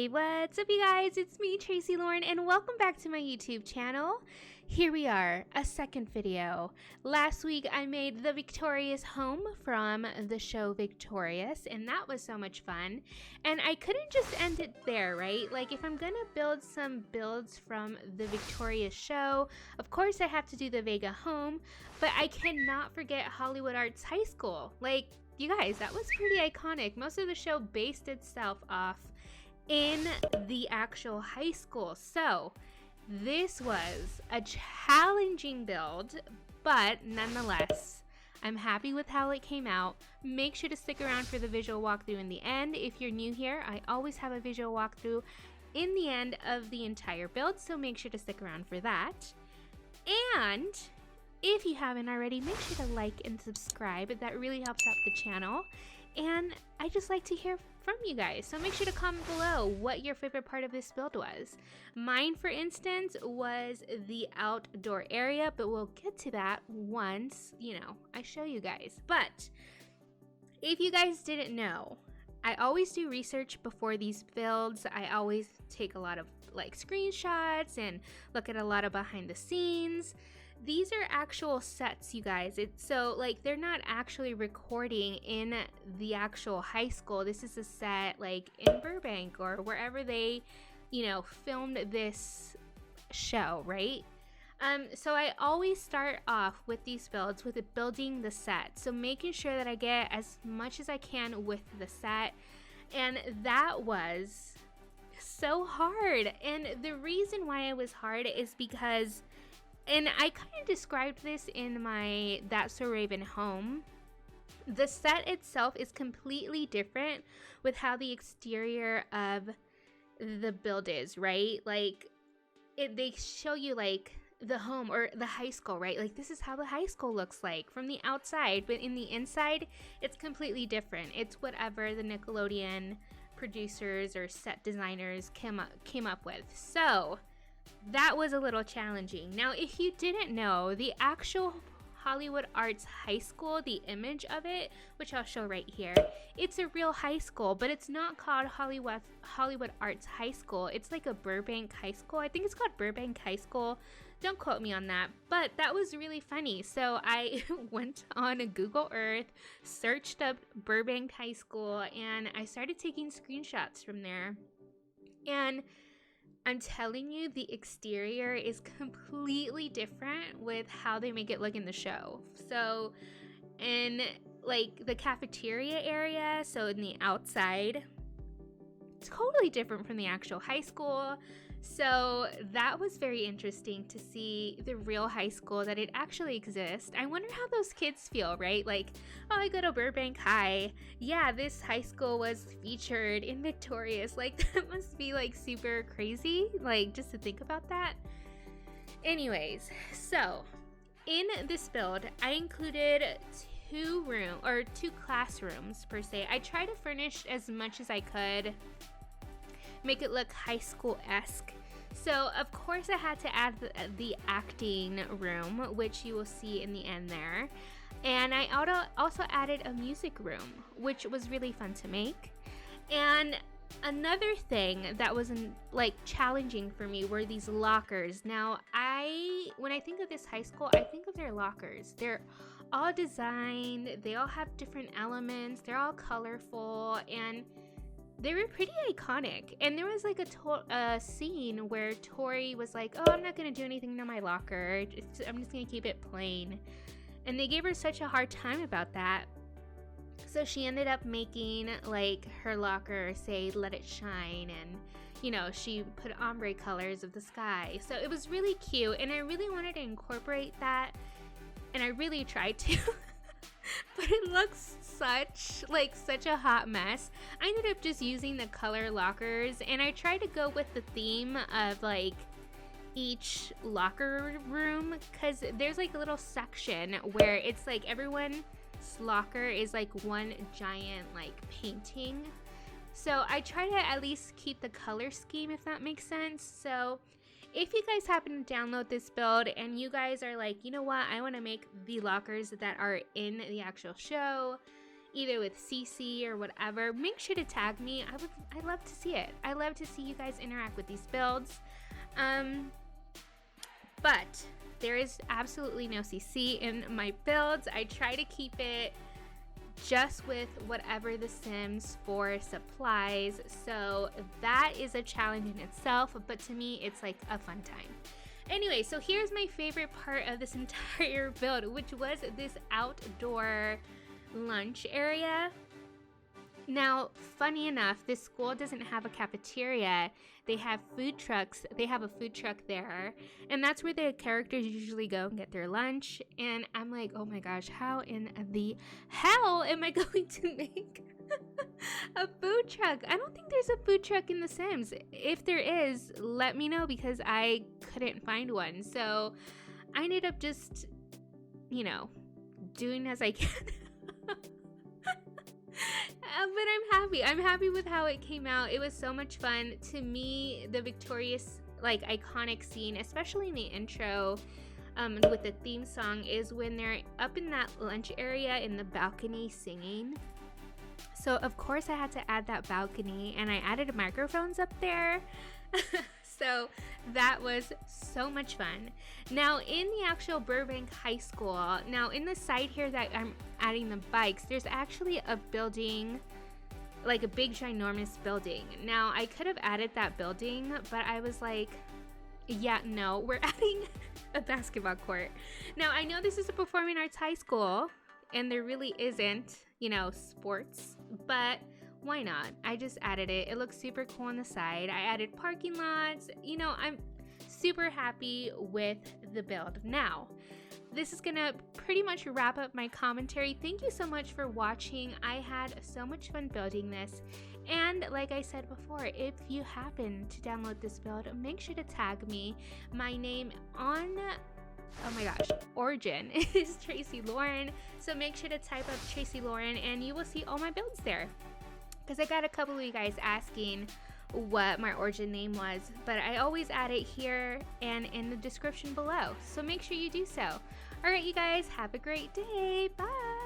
What's up you guys? It's me, Tracy Loren, and welcome back to my YouTube channel. Here we are, a second video. Last week I made the Victorious home from the show Victorious, and that was so much fun. And I couldn't just end it there, right? Like if I'm gonna build some builds from the Victorious show, of course I have to do the Vega home, but I cannot forget Hollywood Arts High School. Like, you guys, that was pretty iconic. Most of the show based itself off in the actual high school. So this was a challenging build, but nonetheless, I'm happy with how it came out. Make sure to stick around for the visual walkthrough in the end. If you're new here, I always have a visual walkthrough in the end of the entire build, so make sure to stick around for that. And if you haven't already, make sure to like and subscribe. That really helps out the channel. And I just like to hear from you guys. So make sure to comment below what your favorite part of this build was. Mine, for instance, was the outdoor area, but we'll get to that once, I show you guys. But if you guys didn't know, I always do research before these builds. I always take a lot of screenshots and look at a lot of behind the scenes. These are actual sets, you guys. So they're not actually recording in the actual high school. This is a set in Burbank or wherever they, filmed this show, right? So I always start off with these builds with building the set. So making sure that I get as much as I can with the set. And that was so hard. And the reason why it was hard is because, and I kind of described this in my That's So Raven home. The set itself is completely different with how the exterior of the build is, right? They show you the home or the high school, right? This is how the high school looks like from the outside, but in the inside, it's completely different. It's whatever the Nickelodeon producers or set designers came up with. So that was a little challenging. Now, if you didn't know, the actual Hollywood Arts High School, the image of it, which I'll show right here, it's a real high school, but it's not called Hollywood Arts High School. It's like a Burbank High School. I think it's called Burbank High School. Don't quote me on that, but that was really funny. So I went on Google Earth, searched up Burbank High School, and I started taking screenshots from there. And I'm telling you, the exterior is completely different with how they make it look in the show. So in the cafeteria area, so in the outside, totally different from the actual high school. So that was very interesting to see the real high school, that it actually exists. I wonder how those kids feel, right? Oh, I go to Burbank High. Yeah, this high school was featured in Victorious. That must be super crazy, just to think about that. Anyways, so in this build, I included two classrooms per se. I tried to furnish as much as I could, make it look high school-esque. So of course I had to add the acting room, which you will see in the end there. And I also added a music room, which was really fun to make. And another thing that was challenging for me were these lockers. Now, when I think of this high school, I think of their lockers. They're all designed, they all have different elements, they're all colorful, and they were pretty iconic. And there was a scene where Tori was like, oh, I'm not gonna do anything to my locker, I'm just gonna keep it plain. And they gave her such a hard time about that. So she ended up making her locker say let it shine, and she put ombre colors of the sky. So it was really cute, and I really wanted to incorporate that, and I really tried to. But it looks such a hot mess. I ended up just using the color lockers, and I tried to go with the theme of each locker room, because there's a little section where it's everyone's locker is one giant painting. So I try to at least keep the color scheme, if that makes sense. So if you guys happen to download this build and you guys are you know what, I want to make the lockers that are in the actual show, either with CC or whatever, make sure to tag me. I'd love to see it. I love to see you guys interact with these builds. But there is absolutely no CC in my builds. I try to keep it just with whatever the Sims for supplies, so that is a challenge in itself, but to me it's like a fun time. Anyway, so here's my favorite part of this entire build, which was this outdoor lunch area. Now, funny enough, this school doesn't have a cafeteria. They have food trucks. They have a food truck there, and that's where the characters usually go and get their lunch. And I'm like, oh my gosh, how in the hell am I going to make a food truck? I don't think there's a food truck in The Sims. If there is, let me know, because I couldn't find one. So I ended up just, you know, doing as I can. But I'm happy. I'm happy with how it came out. It was so much fun. To me, the victorious, like, iconic scene, especially in the intro, with the theme song, is when they're up in that lunch area in the balcony singing. So of course I had to add that balcony, and I added microphones up there. So that was so much fun. Now in the actual Burbank High School, now in the side here that I'm adding the bikes, there's actually a building, like a big ginormous building. Now I could have added that building, but I was like, yeah, no, we're adding a basketball court. Now I know this is a performing arts high school and there really isn't, you know, sports, but why not? I just added it. It looks super cool on the side. I added parking lots. You know, I'm super happy with the build. Now, this is gonna pretty much wrap up my commentary. Thank you so much for watching. I had so much fun building this. And like I said before, if you happen to download this build, make sure to tag me. My name on, oh my gosh, Origin is Tracy Loren. So make sure to type up Tracy Loren and you will see all my builds there. Because I got a couple of you guys asking what my Origin name was, but I always add it here and in the description below. So make sure you do so. All right, you guys, have a great day. Bye.